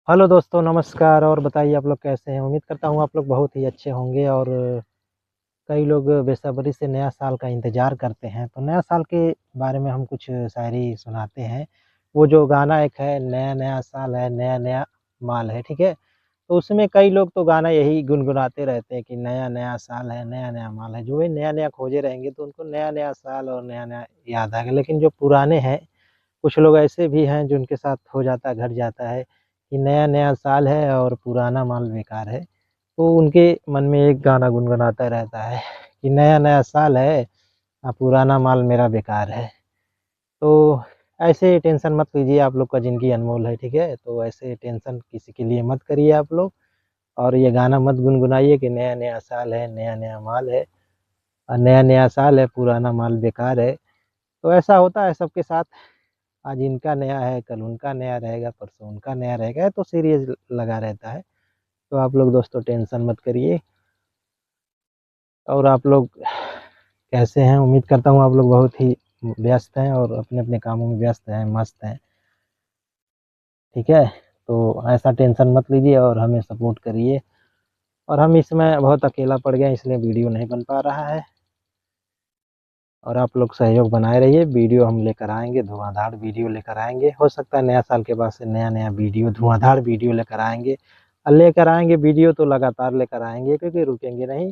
Hello दोस्तों, नमस्कार। और बताइए आप लोग कैसे हैं। उम्मीद करता हूँ आप लोग बहुत ही अच्छे होंगे। और कई लोग बेसब्री से नया साल का इंतज़ार करते हैं, तो नया साल के बारे में हम कुछ शायरी सुनाते हैं। वो जो गाना एक है, नया नया साल है नया नया माल है, ठीक है। तो उसमें कई लोग तो गाना यही गुनगुनाते रहते हैं कि नया नया साल है नया नया माल है। जो भी नया नया खोजे रहेंगे तो उनको नया नया साल और नया नया याद आएगा। लेकिन जो पुराने हैं, कुछ लोग ऐसे भी हैं जिनके साथ हो जाता है, घट जाता है कि नया-नया साल है और पुराना माल बेकार है। तो उनके मन में एक गाना गुनगुनाता रहता है कि नया-नया साल है पुराना माल मेरा बेकार है। तो ऐसे टेंशन मत लीजिए, आप लोग का ज़िंदगी अनमोल है, ठीक है? तो ऐसे टेंशन किसी के लिए मत करिए आप लोग। और ये गाना मत गुनगुनाइए कि नया-नया साल है, नया-नया माल है और नया-नया साल है, पुराना माल बेकार है। तो ऐसा होता है सबके साथ। आज इनका नया है, कल उनका नया रहेगा, परसों उनका नया रहेगा, तो सीरीज़ लगा रहता है। तो आप लोग दोस्तों टेंशन मत करिए। और आप लोग कैसे हैं? उम्मीद करता हूँ आप लोग बहुत ही व्यस्त हैं और अपने-अपने कामों में व्यस्त हैं, मस्त हैं, ठीक है? तो ऐसा टेंशन मत लीजिए और हमें सपोर्ट करिए। और हम इस समय बहुत अकेला पड़ गए, इसलिए वीडियो नहीं बन पा रहा है। और आप लोग सहयोग बनाए रहिए, वीडियो हम लेकर आएँगे, धुआँधार वीडियो लेकर आएँगे। हो सकता है नया साल के बाद से नया-नया वीडियो, धुआँधार वीडियो लेकर आएँगे। लेकर आएँगे वीडियो तो लगातार लेकर आएँगे, क्योंकि रुकेंगे नहीं।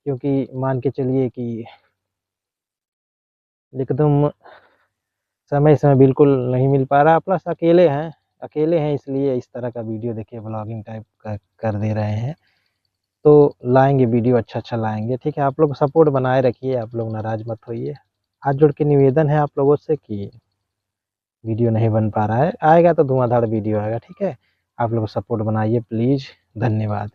क्योंकि मान के चलिए कि एकदम समय-समय बिल्कुल नहीं मिल पा रहा, प्लस अकेले हैं इसलिए इस तरह का वीडियो देखिए व्लॉगिंग टाइप का कर दे रहे हैं। तो लाएँगे वीडियो, अच्छा-अच्छा लाएँगे, ठीक है? आप लोग सपोर्ट बनाए रखिए, आप लोग नाराज़ मत होइए। हाथ जोड़ के निवेदन है आप लोगों से कि वीडियो नहीं बन पा रहा है, आएगा तो धुआँधार वीडियो आएगा, ठीक है? आप लोग सपोर्ट बनाइए प्लीज़, धन्यवाद।